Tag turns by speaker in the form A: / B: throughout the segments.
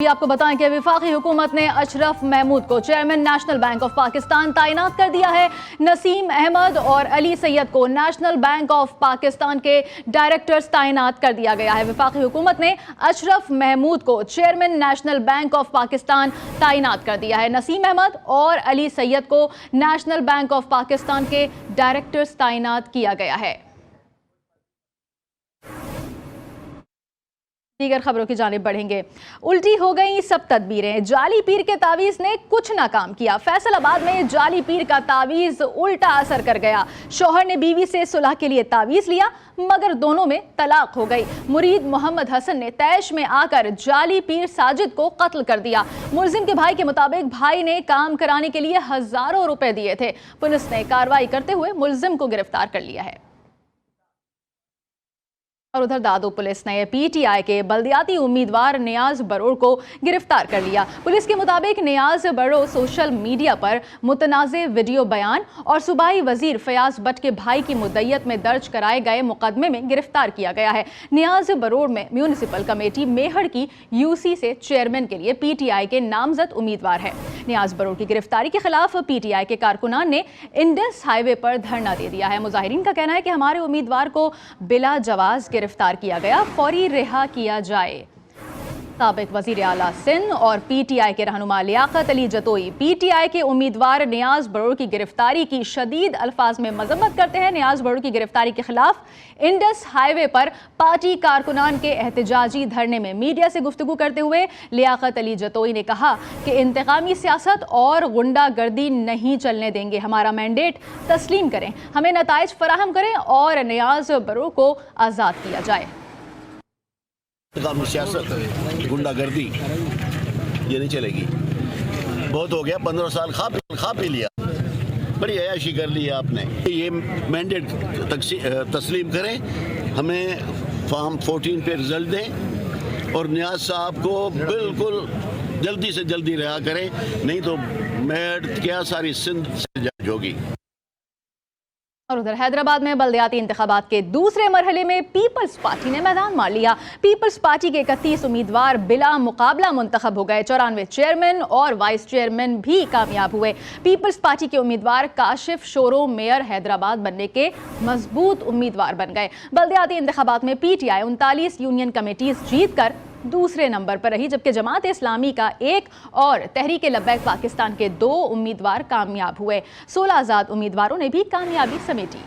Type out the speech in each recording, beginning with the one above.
A: आपको बताएं कि वफाकी हुकूमत ने अशरफ महमूद को chairman national bank of Pakistan तैनात कर दिया है। नसीम अहमद और अली सैयद को नेशनल बैंक ऑफ पाकिस्तान के डायरेक्टर्स तैनात कर दिया गया है। वफाकी हुकूमत ने अशरफ महमूद को chairman national bank of Pakistan तैनात कर दिया है। नसीम अहमद और अली सैयद को नेशनल बैंक ऑफ पाकिस्तान के डायरेक्टर्स तैनात किया गया है। दीगर खबरों की जानिब बढ़ेंगे। उल्टी हो गई सब तदबीरें, जाली पीर के तावीज ने कुछ ना काम किया। फैसलाबाद में जाली पीर का तावीज उल्टा असर कर गया। शौहर ने बीवी से सुलह के लिए तावीज लिया मगर दोनों में तलाक हो गई। मुरीद मोहम्मद हसन ने तैश में आकर जाली पीर साजिद को कत्ल कर दिया। मुलजिम के भाई के मुताबिक भाई ने काम कराने के लिए हजारों रुपए दिए थे। पुलिस ने कार्रवाई करते हुए मुलजिम को गिरफ्तार कर लिया है। और उधर दादू पुलिस ने पीटीआई के बल्दियाती उम्मीदवार नियाज बरोड़ को गिरफ्तार कर लिया। पुलिस के मुताबिक नियाज बरोड़ सोशल मीडिया पर मुतनाज़े वीडियो बयान और सूबाई वजीर फयाज भट्ट के भाई की मुद्दयत में दर्ज कराए गए मुकदमे में गिरफ्तार किया गया है। नियाज बरोड़ में म्यूनिसिपल कमेटी मेहड़ की यूसी से चेयरमैन के लिए पीटीआई के नामजद उम्मीदवार है। नियाज बरोड़ की गिरफ्तारी के खिलाफ पीटीआई के कारकुनान ने इंडस हाईवे पर धरना दे दिया है। मुजाहिरीन का कहना है कि हमारे उम्मीदवार को बिला जवाज गिरफ्तार किया गया, फौरी रिहा किया जाए। साबिक वजीर आला सिंध और पीटीआई के रहनुमा लियाकत अली जतोई पीटीआई के उम्मीदवार नियाज बरोड़ की गिरफ्तारी की शदीद अल्फाज में मजम्मत करते हैं। नियाज बरोड़ की गिरफ्तारी के खिलाफ इंडस हाईवे पर पार्टी कारकुनान के एहतजाजी धरने में मीडिया से गुफ्तगू करते हुए लियाकत अली जतोई ने कहा कि इंतकामी सियासत और गुंडागर्दी नहीं चलने देंगे। हमारा मैंडेट तस्लीम करें, हमें नताइज फराहम करें और नियाज बरोड़ को आज़ाद किया जाए।
B: सियासत गुंडागर्दी ये नहीं चलेगी। बहुत हो गया, 15 साल खा पी लिया, बड़ी अयाशी कर ली है आपने। ये मैंडेट तस्लीम करें, हमें फॉर्म 14 पे रिजल्ट दें और नियाज साहब को बिल्कुल जल्दी से जल्दी रिहा करें, नहीं तो मेड क्या सारी सिंध से जज होगी।
A: और उधर हैदराबाद में बल्दियाती इंतखाबात के दूसरे मरहले में पीपल्स पार्टी ने मैदान मार लिया। पीपल्स पार्टी के 31 उम्मीदवार बिला मुकाबला मुंतखब हो गए। 94 चेयरमैन और वाइस चेयरमैन भी कामयाब हुए। पीपल्स पार्टी के उम्मीदवार काशिफ शोरो मेयर हैदराबाद बनने के मजबूत उम्मीदवार बन गए। बल्दियाती इंतखाबात में पीटीआई 39 यूनियन कमेटीज जीत कर दूसरे नंबर पर रही, जबकि जमात इस्लामी का एक और तहरीक लब्बैक पाकिस्तान के 2 उम्मीदवार कामयाब हुए। 16 आज़ाद उम्मीदवारों ने भी कामयाबी समेटी।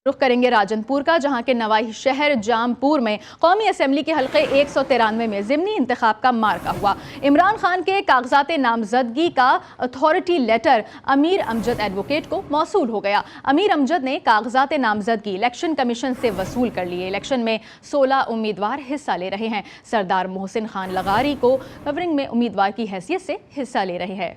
A: रुख करेंगे राजनपुर का, जहां के नवाई शहर जामपुर में कौमी असेंबली के हल्के 193 में ज़िमनी इंतखाब का मार्का हुआ। इमरान खान के कागजात नामजदगी का अथॉरिटी लेटर अमीर अमजद एडवोकेट को मौसूल हो गया। अमीर अमजद ने कागजात नामजदगी इलेक्शन कमीशन से वसूल कर लिए। इलेक्शन में 16 उम्मीदवार हिस्सा ले रहे हैं। सरदार मोहसिन खान लगारी को कवरिंग में उम्मीदवार की हैसियत से हिस्सा ले रहे हैं।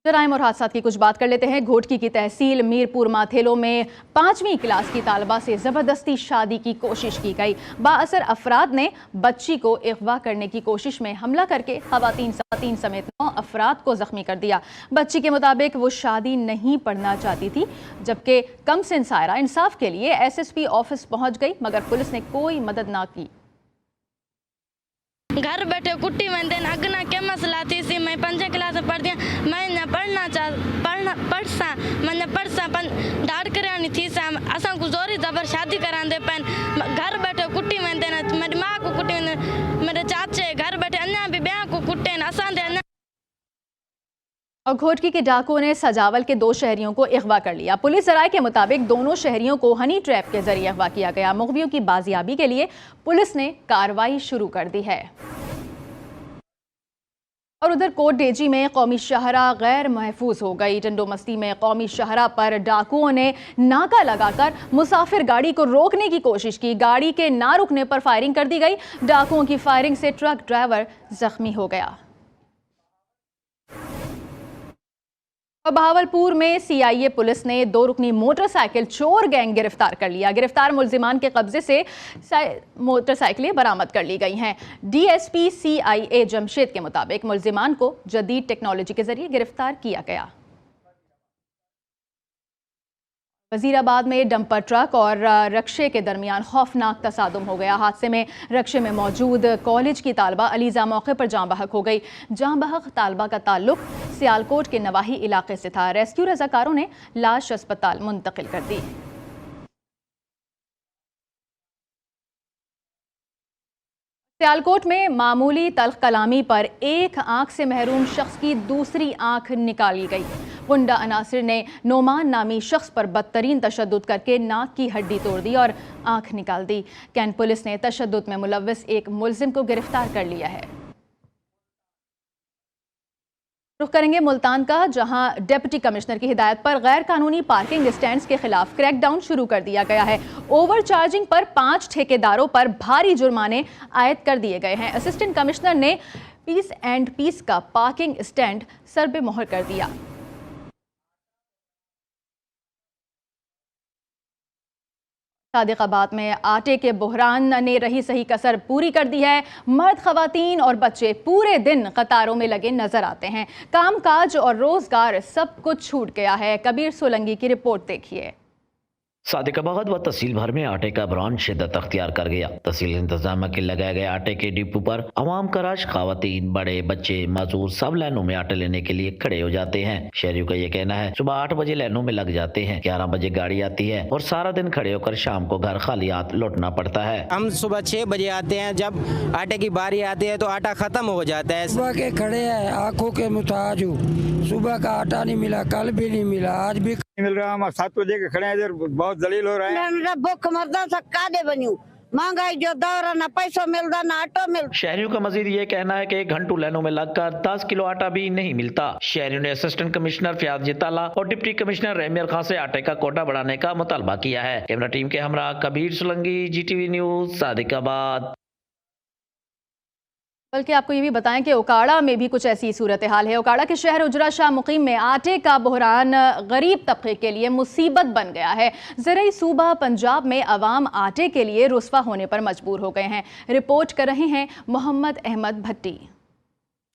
A: जराइम और हादसा की कुछ बात कर लेते हैं। घोटकी की तहसील मीरपुर माथेलो में 5वीं क्लास की तालबा से ज़बरदस्ती शादी की कोशिश की गई। बाअसर अफराद ने बच्ची को अगवा करने की कोशिश में हमला करके खवातीन समेत 9 अफराद को जख्मी कर दिया। बच्ची के मुताबिक वो शादी नहीं पढ़ना चाहती थी, जबकि कमसिन सायरा इंसाफ के लिए एसएसपी ऑफिस पहुंच गई मगर पुलिस ने कोई मदद ना की।
C: घर बैठे कुट्टी में दिन अगना के मसला थी सी मैं 5 क्लास में पढ़ती मैं न पढ़सा मैंने पढ़सा पन डांट करानी थी सा असा को जोरी जबर शादी करा दे पन घर बैठे कुट्टी में दिन मेरी माँ को कुट्टी में मेरे चाचे घर बैठे अन्य भी ब्याह को कुट्टे न असा दे।
A: और घोटकी के डाकुओं ने सजावल के 2 शहरियों को अगवा कर लिया। पुलिस जराये के मुताबिक दोनों शहरियों को हनी ट्रैप के जरिए अगवा किया गया। मुग़वियों की बाजियाबी के लिए पुलिस ने कार्रवाई शुरू कर दी है। और उधर कोट डेजी में कौमी शाहरा गैर महफूज हो गई। टंडो मस्ती में कौमी शाहरा पर डाकुओं ने नाका लगाकर मुसाफिर गाड़ी को रोकने की कोशिश की। गाड़ी के ना रुकने पर फायरिंग कर दी गई। डाकुओं की फायरिंग से ट्रक ड्राइवर जख्मी हो गया। और बहावलपुर में सीआईए पुलिस ने 2 रुकनी मोटरसाइकिल चोर गैंग गिरफ्तार कर लिया। गिरफ्तार मुलजिमान के कब्जे से मोटरसाइकिलें बरामद कर ली गई हैं। डीएसपी सीआईए जमशेद के मुताबिक मुलजिमान को जदीद टेक्नोलॉजी के जरिए गिरफ्तार किया गया। वजीराबाद में डंपर ट्रक और रक्शे के दरमियान खौफनाक तसादुम हो गया। हादसे में रक्शे में मौजूद कॉलेज की तालबा अलीजा मौके पर जाँ बहक हो गई। जाँ बहक तालबा का ताल्लुक सियालकोट के नवाही इलाके से था। रेस्क्यू रजाकारों ने लाश अस्पताल मुंतकिल कर दी। सियालकोट में मामूली तल्ख कलामी पर एक आंख से महरूम शख्स की दूसरी आंख निकाली गई। गुंडा अनासिर ने नोमान नामी शख्स पर बदतरीन तशद्दुद करके नाक की हड्डी तोड़ दी और आंख निकाल दी। कैंट पुलिस ने तशद्दुद में मुलव्विस एक मुलजिम को गिरफ्तार कर लिया है। रुख करेंगे मुल्तान का, जहां डिप्टी कमिश्नर की हिदायत पर गैर कानूनी पार्किंग स्टैंड्स के खिलाफ क्रैकडाउन शुरू कर दिया गया है। ओवरचार्जिंग पर 5 ठेकेदारों पर भारी जुर्माने आयद कर दिए गए हैं। असिस्टेंट कमिश्नर ने पीस एंड पीस का पार्किंग स्टैंड सरबे मोहर कर दिया। सादिकाबाद में आटे के बहरान ने रही सही कसर पूरी कर दी है। मर्द, खवातीन और बच्चे पूरे दिन कतारों में लगे नजर आते हैं। कामकाज और रोजगार सब कुछ छूट गया है। कबीर सोलंगी की रिपोर्ट देखिए।
D: सादिकाबाद व तहसील भर में आटे का बहरान शिद्दत अख्तियार कर गया। तहसील इंतजाम के लगाए गए आटे के डिपो पर अवाम का रश, खवातीन, बड़े, बच्चे, मजदूर सब लाइनों में आटे लेने के लिए खड़े हो जाते हैं। शहरियों का ये कहना है सुबह 8 बजे लाइनों में लग जाते हैं, 11 बजे गाड़ी आती है और सारा दिन खड़े होकर शाम को घर खाली हाथ लौटना पड़ता है।
E: हम सुबह 6 बजे आते हैं, जब आटे की बारी आती है तो आटा खत्म हो जाता है।
F: सुबह के खड़े हैं, आंखों के मुताज हूँ। सुबह का आटा नहीं मिला, कल भी नहीं मिला, आज भी
G: मिल रहा। हम 7 बजे के खड़े हैं, इधर बहुत जलील हो रहा है।
H: मेरा भूख मरदा सा कादे बनियो, महंगाई जो दौर है, ना पैसों मिलता ना ऑटो मिलता।
D: शहरियों का मजीद ये कहना है कि घंटों लाइनों में लगकर 10 किलो आटा भी नहीं मिलता। शहरियों ने असिस्टेंट कमिश्नर फयाज जिताला और डिप्टी कमिश्नर रहमियर खान से आटे का कोटा बढ़ाने का मुतालबा किया है। कैमरा टीम के हमरा कबीर सोलंगी, GTV न्यूज, सादिकाबाद।
A: बल्कि आपको ये भी बताएं कि उकाड़ा में भी कुछ ऐसी सूरत हाल है। उकाड़ा के शहर उजरा शाह मुकीम में आटे का बहरान गरीब तबके के लिए मुसीबत बन गया है। ज़राई सूबा पंजाब में अवाम आटे के लिए रुस्वा होने पर मजबूर हो गए हैं। रिपोर्ट कर रहे हैं मोहम्मद अहमद भट्टी।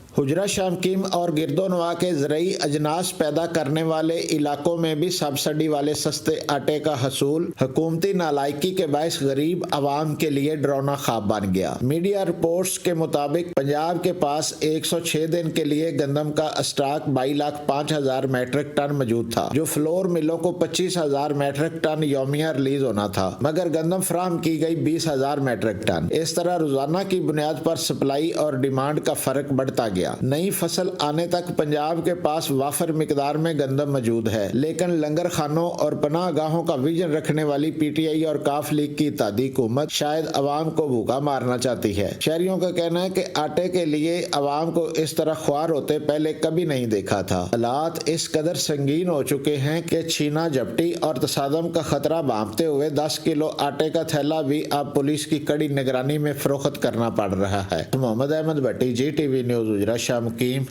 I: हुजरा शाह मुकीम और गिरदोनवा के ज़राई अजनास पैदा करने वाले इलाकों में भी सब्सिडी वाले सस्ते आटे का हसूल हुकूमती नालायकी के बायस गरीब आवाम के लिए डरावना ख्वाब बन गया। मीडिया रिपोर्ट्स के मुताबिक पंजाब के पास 106 दिन के लिए गंदम का स्टॉक 22,05,000 मैट्रिक टन मौजूद था, जो फ्लोर मिलों को 25,000 मैट्रिक टन यौमिया रिलीज होना था, मगर गंदम फराहम की गई 20,000 मैट्रिक टन। इस तरह रोजाना की बुनियाद पर सप्लाई और डिमांड का फर्क बढ़ता गया। नई फसल आने तक पंजाब के पास वाफर मिकदार में गंदम मौजूद है, लेकिन लंगर खानों और पनाह गाहों का विजन रखने वाली PTI और काफ लीग की इत्तेहादी हुकूमत शायद अवाम को भूखा मारना चाहती है। शहरियों का कहना है कि आटे के लिए अवाम को इस तरह ख्वार होते पहले कभी नहीं देखा था। हालात इस कदर संगीन हो चुके हैं कि छीना झपटी और तसादम का खतरा भांपते हुए 10 किलो आटे का थैला भी अब पुलिस की कड़ी निगरानी में फरोख्त करना पड़ रहा है। मोहम्मद अहमद भट्टी, GTV न्यूज, उजरा शाह मुकीम।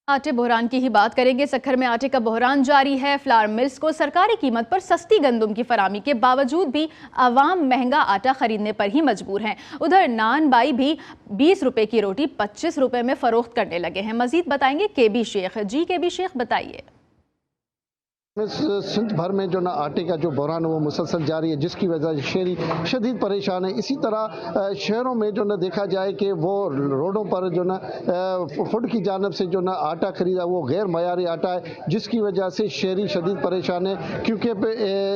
A: आटे बहरान की ही बात करेंगे। सखर में आटे का बहरान जारी है। फ्लावर मिल्स को सरकारी कीमत पर सस्ती गंदम की फरामी के बावजूद भी अवाम महंगा आटा खरीदने पर ही मजबूर हैं। उधर नान बाई भी 20 रुपए की रोटी 25 रुपए में फरोख्त करने लगे हैं। मजीद बताएंगे KB शेख। जी KB शेख, बताइए।
J: सिंध भर में जो ना आटे का जो बहरान है वो मुसलसल जारी है, जिसकी वजह से शहरी शदीद परेशान है। इसी तरह शहरों में जो ना देखा जाए कि वो रोडों पर जो ना फुड की जानब से जो ना आटा खरीदा वो गैर मयारी आटा है, जिसकी वजह से शहरी शदीद परेशान है, क्योंकि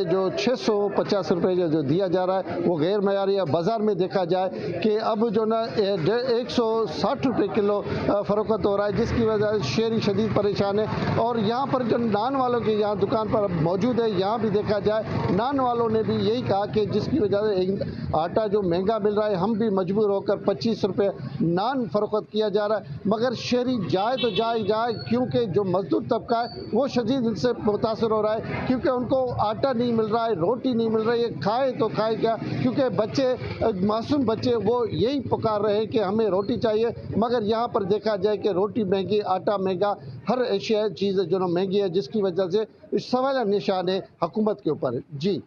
J: जो 650 रुपये जो दिया जा रहा है वो गैर मयारी है। बाज़ार में देखा जाए कि अब जो ना 160 रुपये किलो फ़रोख्त हो रहा है, जिसकी वजह से शहरी शदीद परेशान है। और यहाँ पर जो नान वालों के यहाँ दुकान पर मौजूद है, यहाँ भी देखा जाए नान वालों ने भी यही कहा कि जिसकी वजह से आटा जो महंगा मिल रहा है, हम भी मजबूर होकर 25 रुपये नान फरोख्त किया जा रहा है। मगर शहरी जाए तो जाए, क्योंकि जो मजदूर तबका है वो शदीद इनसे मुतासर हो रहा है, क्योंकि उनको आटा नहीं मिल रहा है, रोटी नहीं मिल रही है। खाए तो खाए क्या, क्योंकि बच्चे, मासूम बच्चे वो यही पुकार रहे हैं कि हमें रोटी चाहिए। मगर यहाँ पर देखा जाए कि रोटी महंगी, आटा महंगा, हर एशिया चीज़ जो ना महंगी है, जिसकी वजह से सवाल निशान है हुकूमत के ऊपर। जी,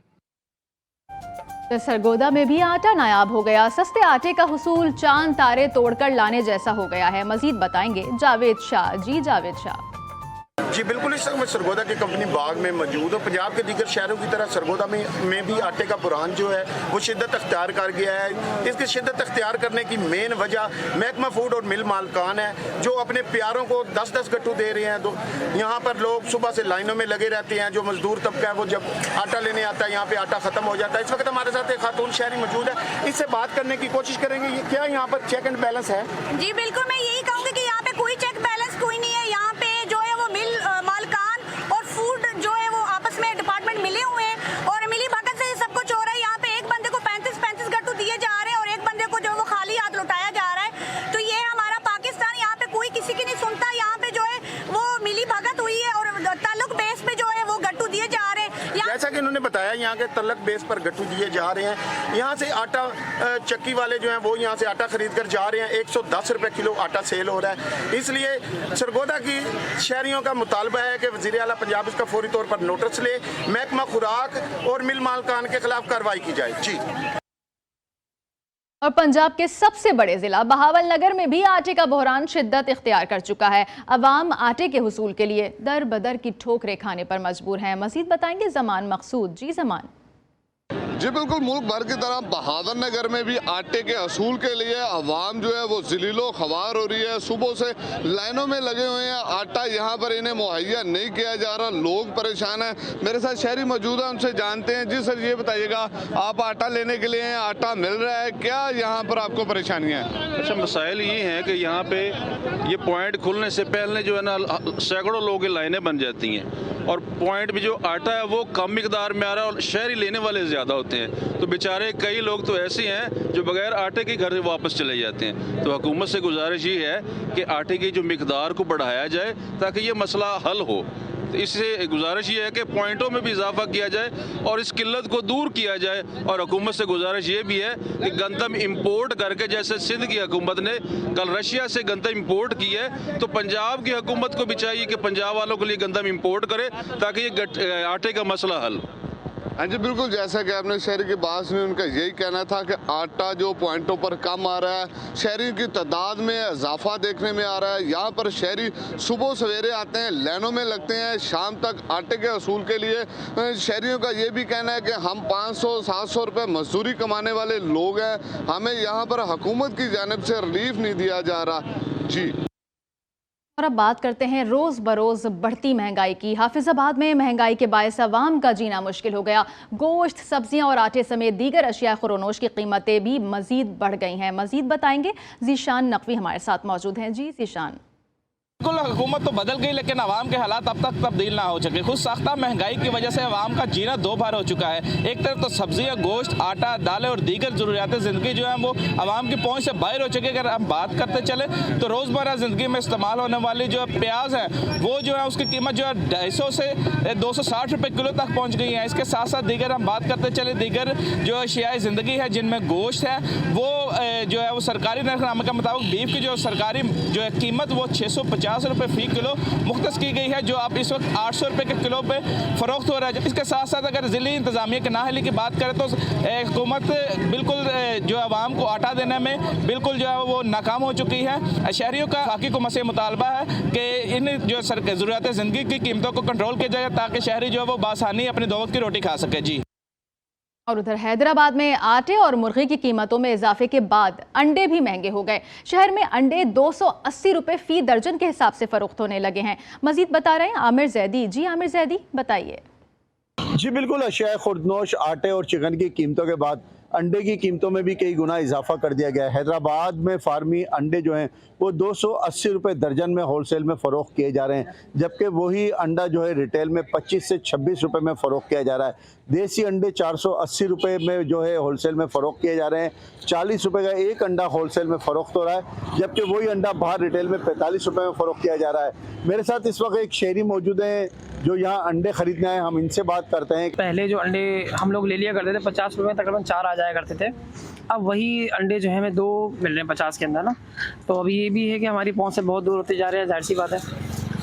A: सरगोदा में भी आटा नायाब हो गया। सस्ते आटे का हुसूल चांद तारे तोड़कर लाने जैसा हो गया है। मजीद बताएंगे जावेद शाह। जी जावेद शाह।
K: जी बिल्कुल, इस समय सरगोदा की कंपनी बाग में मौजूद हो। पंजाब के दीगर शहरों की तरह सरगोदा में भी आटे का बुरहान जो है वो शिद्दत अख्तियार कर गया है। इसकी शिद्दत अख्तियार करने की मेन वजह महकमा फूड और मिल मालकान है, जो अपने प्यारों को 10-10 गट्टू दे रहे हैं। तो यहाँ पर लोग सुबह से लाइनों में लगे रहते हैं। जो मजदूर तबका है वो जब आटा लेने आता है, यहाँ पे आटा खत्म हो जाता है। इस वक्त हमारे साथ एक खातून शहरी मौजूद है, इससे बात करने की कोशिश करेंगे। ये क्या यहाँ पर चेक एंड बैलेंस है?
L: जी बिल्कुल, मैं यही कहूँगी कि यहाँ पे कोई चेक बैलेंस कोई नहीं है। यहाँ पे जो है वो मिल मालकान और फूड जो है वो आपस में डिपार्टमेंट मिले हुए हैं और मिली भगत से ये सब कुछ हो रहा है। यहाँ पे एक बंदे को 35-35 गट्टू दिए जा रहे हैं और एक बंदे को जो है वो खाली हाथ लौटाया जा रहा है। तो ये हमारा पाकिस्तान, यहाँ पे कोई किसी की नहीं सुनता। यहाँ पे जो है वो मिली भगत हुई है और ताल्लुक बेस पे जो है वो गट्टू दिए जा रहे हैं।
K: जैसा कि उन्होंने बताया, यहाँ के तल्लक बेस पर गट्टू दिए जा रहे हैं। यहाँ से आटा चक्की वाले जो हैं वो यहाँ से आटा खरीद कर जा रहे हैं। 110 रुपये किलो आटा सेल हो रहा है। इसलिए सरगोदा की शहरियों का मुतालबा है कि वज़ीर आला पंजाब इसका फौरी तौर पर नोटिस ले, महकमा खुराक और मिल मालकान के खिलाफ कार्रवाई की जाए। जी।
A: और पंजाब के सबसे बड़े जिला बहावलनगर में भी आटे का बहरान शिद्दत इख्तियार कर चुका है। अवाम आटे के हुसूल के लिए दर बदर की ठोकरें खाने पर मजबूर हैं। मजीद बताएंगे जमान मकसूद। जी जमान।
M: जी बिल्कुल, मुल्क भर की तरह बहावलनगर में भी आटे के असूल के लिए अवाम जो है वो ज़लीलो ख्वार हो रही है। सुबह से लाइनों में लगे हुए हैं। आटा यहाँ पर इन्हें मुहैया नहीं किया जा रहा, लोग परेशान हैं। मेरे साथ शहरी मौजूद हैं, उनसे जानते हैं। जी सर, ये बताइएगा, आप आटा लेने के लिए हैं, आटा मिल रहा है क्या? यहाँ पर आपको परेशानियाँ हैं?
N: अच्छा, मसाइल ये हैं कि यहाँ पे ये पॉइंट खुलने से पहले जो है ना सैकड़ों लोगों की लाइनें बन जाती हैं और पॉइंट में जो आटा है वो कम मिकदार में आ रहा है और शहरी लेने वाले ज़्यादा होते हैं। तो बेचारे कई लोग तो ऐसे हैं जो बगैर आटे के घर से वापस चले जाते हैं। तो हुकूमत से गुजारिश ये है कि आटे की जो मिकदार को बढ़ाया जाए ताकि ये मसला हल हो। तो इससे गुजारिश ये है कि पॉइंटों में भी इजाफा किया जाए और इस किल्लत को दूर किया जाए। और हुकूमत से गुजारिश ये भी है कि गंदम इंपोर्ट करके, जैसे सिंध की हुकूमत ने कल रशिया से गंदम इंपोर्ट की है, तो पंजाब की हुकूमत को भी चाहिए कि पंजाब वालों के लिए गंदम इंपोर्ट करे ताकि ये आटे का मसला हल।
M: हाँ जी बिल्कुल, जैसा कि आपने शहरी की बात सुनी, उनका यही कहना था कि आटा जो पॉइंटों पर कम आ रहा है, शहरी की तादाद में इजाफा देखने में आ रहा है। यहाँ पर शहरी सुबह सवेरे आते हैं, लाइनों में लगते हैं, शाम तक आटे के असूल के लिए। शहरियों का ये भी कहना है कि हम 500-700 रुपये मजदूरी कमाने वाले लोग हैं, हमें यहाँ पर हुकूमत की जानिब से रिलीफ नहीं दिया जा रहा। जी।
A: और अब बात करते हैं रोज़ बरोज़ बढ़ती महंगाई की। हाफिजाबाद में महंगाई के बायस अवाम का जीना मुश्किल हो गया। गोश्त, सब्जियां और आटे समेत दीगर अशिया खुरोनोश की कीमतें भी मजीद बढ़ गई हैं। मजीद बताएंगे जीशान नकवी हमारे साथ मौजूद हैं। जी जीशान।
O: बिल्कुल, हुकूमत तो बदल गई लेकिन आवाम के हालात अब तक तब्दील ना हो सके। खुद साख्ता महंगाई की वजह से आवाम का जीना दो बार हो चुका है। एक तरफ तो सब्जियां, गोश्त, आटा, दालें और दीगर ज़रूरियात ज़िंदगी जो है वो आवाम की पहुंच से बाहर हो चुकी है। अगर हम बात करते चले तो रोज़मर्रा ज़िंदगी में इस्तेमाल होने वाली जो प्याज है वो जो है उसकी कीमत जो है 250 से 260 रुपये किलो तक पहुँच गई है। इसके साथ साथ दीगर हम बात करते चले, दीगर जो अशियाए ज़िंदगी है जिनमें गोश्त है वो जो है वो सरकारी नरखनामे के मुताबिक बीफ की जो सरकारी जो है कीमत वो 650 रुपये फ़ी किलो मुख्तस की गई है, जो अब इस वक्त 800 रुपये के किलो पे फ़रोख्त हो रहा है। इसके साथ साथ अगर ज़िली इंतज़ामिया की नाअहली की बात करें तो हुकूमत बिल्कुल जो आवाम को आटा देने में बिल्कुल जो है वो नाकाम हो चुकी है। शहरियों का हकीकुम से मुतालबा है कि इन जो ज़रूरियात ज़िंदगी की कीमतों को कंट्रोल किया जाए ताकि शहरी जो है वो बासानी अपनी दो वक्त की रोटी खा सके। जी।
A: और उधर हैदराबाद में आटे और मुर्गी की कीमतों में इजाफे के बाद अंडे भी महंगे हो गए। शहर में अंडे 280 रुपये फ़ी दर्जन के हिसाब से फरोख्त होने लगे हैं। मजीद बता रहे हैं आमिर जैदी। जी आमिर जैदी, बताइए।
P: जी बिल्कुल, अशिया खुर्दनोश, आटे और चिकन की कीमतों के बाद अंडे की कीमतों में भी कई गुना इजाफा कर दिया गया है। हैदराबाद में फार्मी अंडे जो हैं वो 280 रुपये दर्जन में होलसेल में फ़रोख्त किए जा रहे हैं, जबकि वही अंडा जो है रिटेल में 25 से 26 रुपये में फ़रोख्त किया जा रहा है। देसी अंडे 480 रुपये में जो है होलसेल में फ़रोख्त किए जा रहे हैं। 40 रुपये का एक अंडा होलसेल में फ़रोख्त हो रहा है, जबकि वही अंडा बाहर रिटेल में 45 रुपये में फ़रोख्त किया जा रहा है। मेरे साथ इस वक्त एक शहरी मौजूद हैं जो यहाँ अंडे खरीदने आए, हम इनसे बात करते हैं।
Q: पहले जो अंडे हम लोग ले लिया करते थे 50 रुपये में तकरीबन 4 आ जाया करते थे, अब वही अंडे जो है हमें 2 मिल रहे हैं 50 के अंदर ना। तो अभी ये भी है कि हमारी पहुँच से बहुत दूर होती जा रही है, जाहिर सी बात है।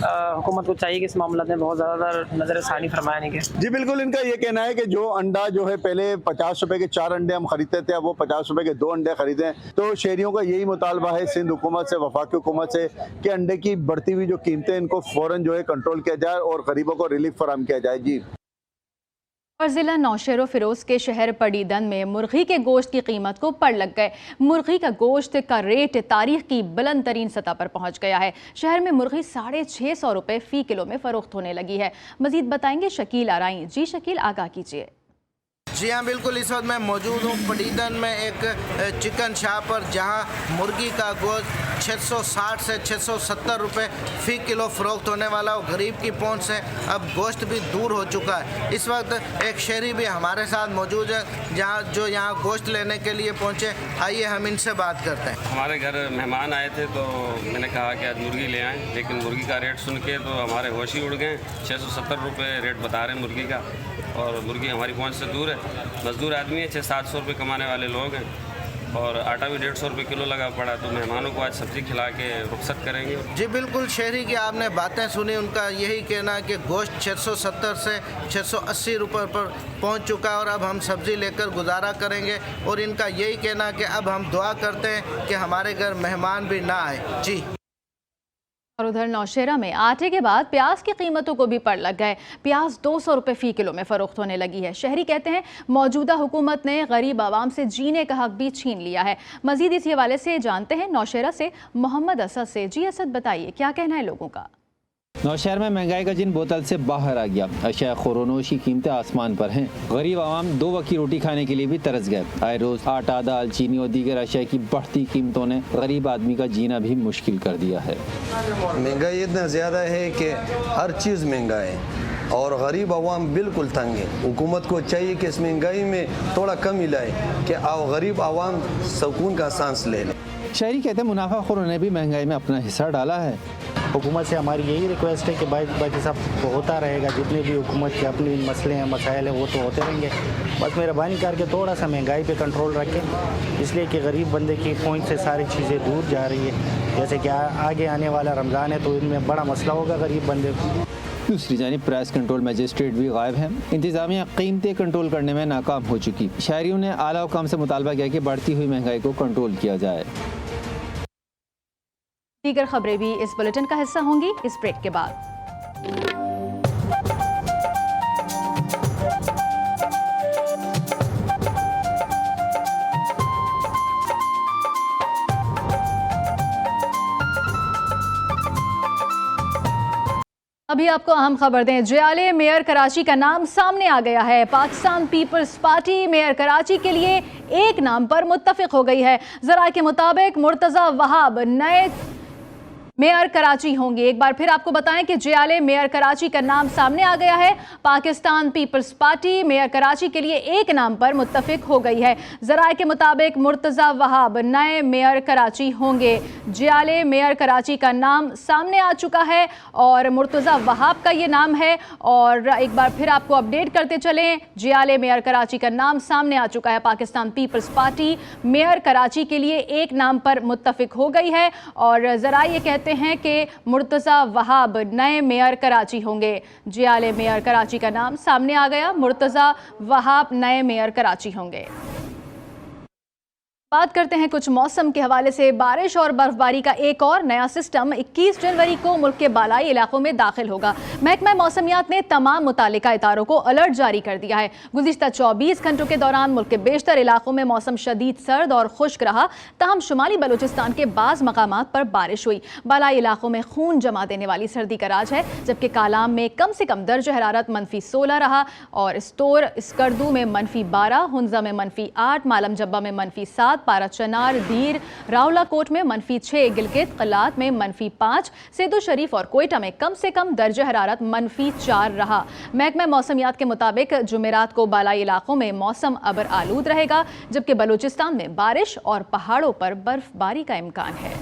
Q: हुकूमत को चाहिए कि इस मामला में बहुत ज़्यादा नज़रसानी फरमाया नहीं कि
P: जी बिल्कुल, इनका ये कहना है कि जो अंडा जो है पहले 50 रुपए के 4 अंडे हम खरीदते थे, अब वो 50 रुपए के 2 अंडे खरीदें। तो शहरियों का यही मुतालबा है सिंध हुकूमत से, वफाकी हुकूमत से, कि अंडे की बढ़ती हुई जो कीमतें इनको फ़ौरन जो है कंट्रोल किया जाए और गरीबों को रिलीफ फराहम किया जाए। जी।
A: और जिला नौशेरो फिरोज के शहर पडीदन में मुर्गी के गोश्त की कीमत को पड़ लग गए। मुर्गी का गोश्त का रेट तारीख की बुलंद तरीन सतह पर पहुंच गया है। शहर में मुर्गी 650 रुपए फी किलो में फरोख्त होने लगी है। मजीद बताएंगे शकील आराई। जी शकील, आगाह कीजिए।
R: जी हाँ बिल्कुल, इस वक्त मैं मौजूद हूँ पडीदन में एक चिकन शॉप पर, जहाँ मुर्गी का गोश्त 660 से 670 रुपए फ़ी किलो फ़रोख्त होने वाला हो। गरीब की पहुँच से अब गोश्त भी दूर हो चुका है। इस वक्त एक शहरी भी हमारे साथ मौजूद है जो यहाँ गोश्त लेने के लिए पहुँचे। आइए हम इनसे बात करते हैं।
S: हमारे घर मेहमान आए थे तो मैंने कहा कि आज मुर्गी ले आएँ, लेकिन मुर्गी का रेट सुन के तो हमारे होश ही उड़ गए। 670 रुपये रेट बता रहे हैं मुर्गी का, और मुर्गी हमारी पहुँच से दूर है। मजदूर आदमी है, 600-700 रुपये कमाने वाले लोग हैं, और आटा भी 150 रुपये किलो लगा पड़ा। तो मेहमानों को आज सब्ज़ी खिला के रुखसत करेंगे।
R: जी बिल्कुल, शहरी की आपने बातें सुनी। उनका यही कहना है कि गोश्त 670 से 680 रुपये पर पहुंच चुका है और अब हम सब्ज़ी लेकर गुजारा करेंगे। और इनका यही कहना है कि अब हम दुआ करते हैं कि हमारे घर मेहमान भी ना आए। जी।
A: और उधर नौशेरा में आटे के बाद प्याज की कीमतों को भी पड़ लग गए। प्याज 200 रुपए फी किलो में फरोख्त होने लगी है। शहरी कहते हैं मौजूदा हुकूमत ने गरीब आवाम से जीने का हक भी छीन लिया है। मजीद इसी हवाले से जानते हैं नौशेरा से मोहम्मद असद से। जी असद, बताइए क्या कहना है लोगों का।
T: नौशहर में महंगाई का जिन बोतल से बाहर आ गया। अशिया खुरोनोश की कीमतें आसमान पर हैं। गरीब आवाम 2 वक्त की रोटी खाने के लिए भी तरस गए। आए रोज आटा, दाल, चीनी और दीगर अशिया की बढ़ती कीमतों ने गरीब आदमी का जीना भी मुश्किल कर दिया है।
U: महंगाई इतना ज़्यादा है कि हर चीज़ महंगा है और गरीब आवाम बिल्कुल तंग है। हुकूमत को चाहिए कि इस महंगाई में थोड़ा कमी लाए कि गरीब आवाम सुकून का सांस ले ले।
T: शहरी कहते हैं मुनाफाखोरों ने भी महंगाई में अपना हिस्सा डाला है।
V: हुकूमत से हमारी यही रिक्वेस्ट है कि बाकी सब होता रहेगा, जितने भी हुकूमत के अपने मसले हैं, मसाइल हैं, वो तो होते रहेंगे। बस मेहरबानी करके थोड़ा सा महंगाई पे कंट्रोल रखें, इसलिए कि गरीब बंदे की पहुंच से सारी चीज़ें दूर जा रही है। जैसे कि आगे आने वाला रमज़ान है तो इनमें बड़ा मसला होगा गरीब बंदे को।
T: दूसरी जानिब प्राइस कंट्रोल मजिस्ट्रेट भी गायब हैं। इंतजामिया कीमतें कंट्रोल करने में नाकाम हो चुकी। शहरियों ने आला हुकाम से मुतालबा किया कि बढ़ती हुई महंगाई को कंट्रोल किया जाए।
A: दीगर खबरें भी इस बुलेटिन का हिस्सा होंगी इस ब्रेक के बाद। अभी आपको अहम खबर दें, जियाले मेयर कराची का नाम सामने आ गया है। Pakistan Peoples Party mayor Karachi के लिए एक नाम पर मुत्तफिक हो गई है। ज़राए के मुताबिक मुर्तज़ा वहाब नए मेयर कराची होंगे। एक बार फिर आपको बताएं कि जियाले मेयर कराची का नाम सामने आ गया है। Pakistan Peoples Party mayor Karachi के लिए एक नाम पर मुत्तफिक हो गई है। ज़राए के मुताबिक मुर्तज़ा वहाब नए मेयर कराची होंगे। जियाले मेयर कराची का नाम सामने आ चुका है और मुर्तज़ा वहाब का ये नाम है। और एक बार फिर आपको अपडेट करते चलें, जियाले मेयर कराची का नाम सामने आ चुका है। Pakistan Peoples Party mayor Karachi के लिए एक नाम पर मुत्तफिक हो गई है और ज़राए ये कहते हैं कि मुर्तज़ा वहाब नए मेयर कराची होंगे। जियाले मेयर कराची का नाम सामने आ गया, मुर्तज़ा वहाब नए मेयर कराची होंगे। बात करते हैं कुछ मौसम के हवाले से। बारिश और बर्फबारी का एक और नया सिस्टम 21 जनवरी को मुल्क के बालाई इलाकों में दाखिल होगा। महकमा मौसमियात ने तमाम मुतालिका इदारों को अलर्ट जारी कर दिया है। गुज़िश्ता 24 घंटों के दौरान मुल्क के बेशतर इलाकों में मौसम शदीद सर्द और खुश्क रहा। ताहम शुमाली बलूचिस्तान के बाज़ मकामात पर बारिश हुई। बालाई इलाकों में खून जमा देने वाली सर्दी का राज है, जबकि कालाम में कम से कम दर्ज हरारत -16 रहा और स्टोर स्कर्दू में -12, हुंजा में -8, मालम जब्बा में -7, पारा चनार, दीर, रावला कोट में -6, गिलगित कलात में -5, सेदू शरीफ और कोयटा में कम से कम दर्ज हरारत -4 रहा। महकमा मौसमियात के मुताबिक जुमेरात को बालाई इलाकों में मौसम अबर आलूद रहेगा, जबकि बलूचिस्तान में बारिश और पहाड़ों पर बर्फबारी का इम्कान है।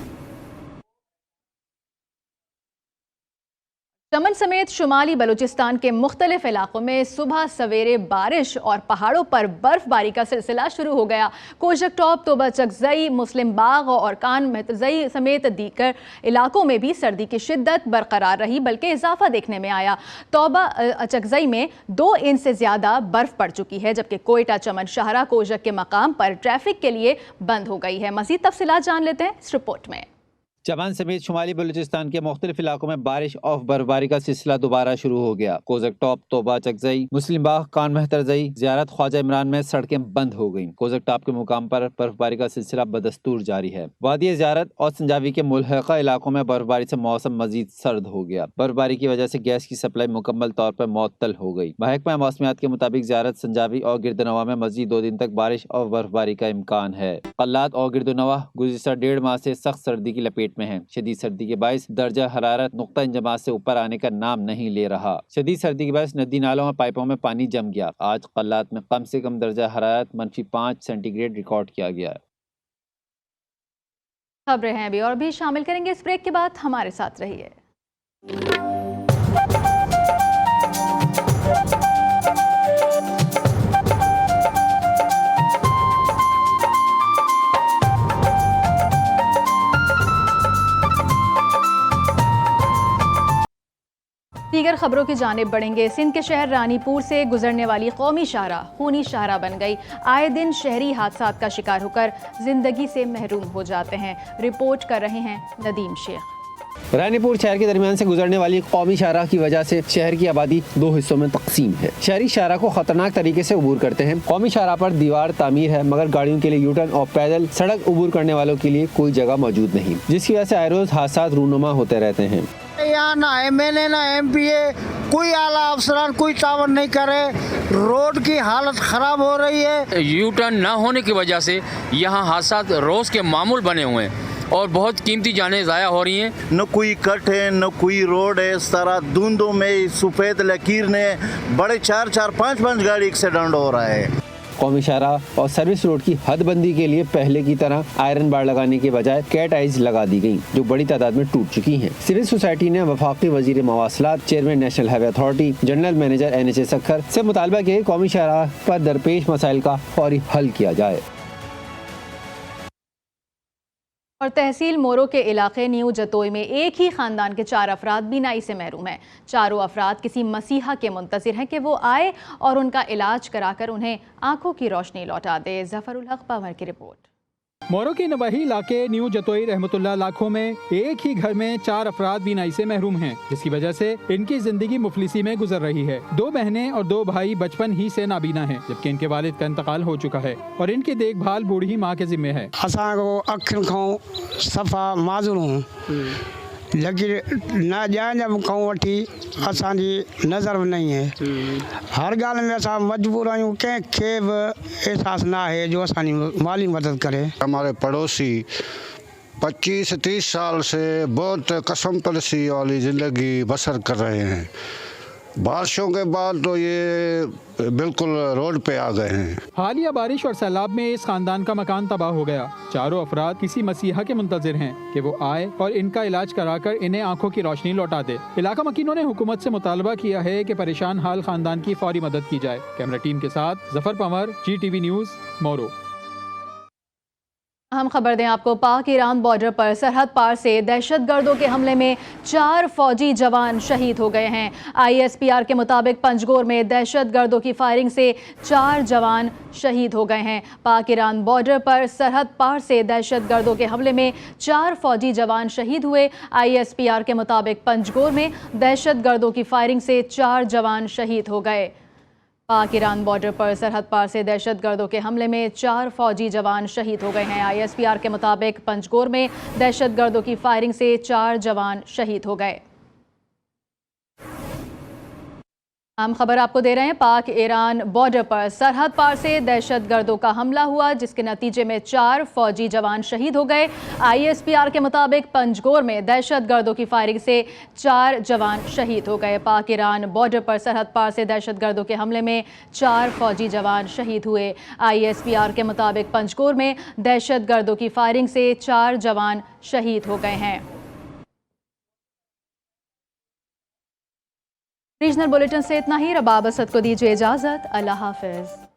A: चमन समेत शुमाली बलूचिस्तान के मुख्तलिफ इलाकों में सुबह सवेरे बारिश और पहाड़ों पर बर्फबारी का सिलसिला शुरू हो गया। कोशक टॉप, तोबा चकजई, मुस्लिम बाग और कान महतजई समेत दीगर इलाकों में भी सर्दी की शिद्दत बरकरार रही, बल्कि इजाफा देखने में आया। तोबा चकजई में 2 इंच से ज़्यादा बर्फ पड़ चुकी है, जबकि कोयटा, चमन, शाहरा, कोशक के मकाम पर ट्रैफिक के लिए बंद हो गई है। मज़ीद तफसीलात जान लेते हैं इस रिपोर्ट में।
T: चमन समेत शुमाली बलूचिस्तान के मुख्तलिफ इलाकों में बारिश और बर्फबारी का सिलसिला दोबारा शुरू हो गया। कोजक टॉप, तोबा चकजई, मुस्लिम बाग, कान महतरजई, ज़ियारत ख्वाजा इमरान में सड़कें बंद हो गईं। कोजक टॉप के मुकाम पर बर्फबारी का सिलसिला बदस्तूर जारी है। वादी ज़ियारत और संजावी के मुल्हका इलाकों में बर्फबारी से मौसम मजीद सर्द हो गया। बर्फबारी की वजह से गैस की सप्लाई मुकम्मल तौर पर मुअत्तल हो गई। महकमा मौसमियात के मुताबिक ज़ियारत, संजावी और गिरदनवा में मजीद 2 दिन तक बारिश और बर्फबारी का इम्कान है। कल्लात और गिरदनवा गुज़िश्ता 1.5 माह से सख्त सर्दी की लपेट में है। शदीद सर्दी के बायस दर्जा हरारत नुक्ता इंजमात से ऊपर आने का नाम नहीं ले रहा। शदीद सर्दी के बायस नदी नालों और पाइपों में पानी जम गया। आज कल्लात में कम से कम दर्जा हरारत -5 सेंटीग्रेड रिकॉर्ड किया गया।
A: खबरें हैं अभी और भी शामिल करेंगे इस ब्रेक के बाद, हमारे साथ रहिए। दीगर खबरों की जानिब बढ़ेंगे। सिंध के शहर रानीपुर से गुजरने वाली कौमी शाहराह खूनी शाहराह बन गई। आए दिन शहरी हादसात का शिकार होकर जिंदगी से महरूम हो जाते हैं। रिपोर्ट कर रहे हैं नदीम शेख।
T: रानीपुर शहर के दरमियान से गुजरने वाली कौमी शाहराह की वजह से शहर की आबादी 2 हिस्सों में तकसीम है। शहरी शाहराह को खतरनाक तरीके से अबूर करते हैं। कौमी शाहराह पर दीवार तामीर है, मगर गाड़ियों के लिए यूटर्न और पैदल सड़क अबूर करने वालों के लिए कोई जगह मौजूद नहीं, जिसकी वजह से आए रोज हादसात रूनुमा होते रहते हैं।
B: यहाँ ना MNA ना MPA कोई आला अफसरान कोई तावन नहीं करे। रोड की हालत खराब हो रही है।
C: यू टर्न न होने की वजह से यहाँ हादसात रोज के मामूल बने हुए हैं और बहुत कीमती जानें ज़ाया हो रही हैं।
W: न कोई कट है न कोई रोड है। इस तरह धुंधों में सफ़ेद लकीर ने बड़े 4-4, 5-5 गाड़ी एक्सीडेंट हो रहा है।
T: कौमी शाहराह और सर्विस रोड की हदबंदी के लिए पहले की तरह आयरन बार लगाने के बजाय कैट आइज लगा दी गई, जो बड़ी तादाद में टूट चुकी हैं। सिविल सोसाइटी ने वफाकी वजीर मवासलात, chairman national highway authority, general manager NHA Sukkur से मुतालबा किया कि कौमी शाहराह पर दरपेश मसाइल का फौरी हल किया जाए।
A: और तहसील मोरो के इलाके न्यू जतोई में एक ही खानदान के 4 अफराद बीनाई से महरूम हैं। चारों अफराद किसी मसीहा के मुंतज़िर हैं कि वो आए और उनका इलाज कराकर उन्हें आंखों की रोशनी लौटा दे। जफरुल हक पवर की रिपोर्ट।
X: मोरो के नवाही इलाके न्यू जतोई रहमतुल्लाह लाखों में एक ही घर में 4 अफराद बीनाई से महरूम हैं, जिसकी वजह से इनकी जिंदगी मुफलिसी में गुजर रही है। 2 बहनें और 2 भाई बचपन ही से नाबीना हैं, जबकि इनके वालिद का इंतकाल हो चुका है और इनकी देखभाल बूढ़ी माँ के जिम्मे है।
B: अखिन खां सफ़ा माज़ूर हूँ, लेकिन न जब खां वठी असांजी नज़र में नहीं है। हर ॻाल्हि में असां मजबूर आहियूं, कंहिंखे बि एहसास ना है जो असांजी माली मदद करे।
Y: हमारे पड़ोसी 25-30 साल से बहुत कसम परसी वाली ज़िंदगी बसर कर रहे हैं। बारिशों के बाद तो ये बिल्कुल रोड पे आ गए हैं।
X: हालिया बारिश और सैलाब में इस खानदान का मकान तबाह हो गया। चारों अफराद किसी मसीहा के मुंतज़िर हैं कि वो आए और इनका इलाज कराकर इन्हें आंखों की रोशनी लौटा दे। इलाका मकीनों ने हुकूमत से मुतालबा किया है कि परेशान हाल खानदान की फौरी मदद की जाए। कैमरा टीम के साथ जफर पंवर, GTV न्यूज़, मोरो।
A: हम खबर दें आपको, पाक ईरान बॉर्डर पर सरहद पार से दहशतगर्दों के हमले में 4 फौजी जवान शहीद हो गए हैं। ISPR के मुताबिक पंजगोर में दहशतगर्दों की फायरिंग से 4 जवान शहीद हो गए हैं। पाक ईरान बॉर्डर पर सरहद पार से दहशतगर्दों के हमले में 4 फौजी जवान शहीद हुए। ISPR के मुताबिक पंजगोर में दहशतगर्दों की फायरिंग से 4 जवान शहीद हो गए। पाक ईरान बॉर्डर पर सरहद पार से दहशतगर्दों के हमले में 4 फौजी जवान शहीद हो गए हैं। ISPR के मुताबिक पंजगोर में दहशतगर्दों की फायरिंग से 4 जवान शहीद हो गए। हम खबर आपको दे रहे हैं, पाक ईरान बॉर्डर पर सरहद पार से दहशतगर्दों का हमला हुआ, जिसके नतीजे में 4 फौजी जवान शहीद हो गए। ISPR के मुताबिक पंजगोर में दहशतगर्दों की फायरिंग से 4 जवान शहीद हो गए। पाक ईरान बॉर्डर पर सरहद पार से दहशतगर्दों के हमले में 4 फौजी जवान शहीद हुए। ISPR के मुताबिक पंजगोर में दहशतगर्दों की फायरिंग से 4 जवान शहीद हो गए हैं। रीजनल बुलेटिन से इतना ही। रबाब असद को दीजिए इजाजत। अल्लाह हाफिज।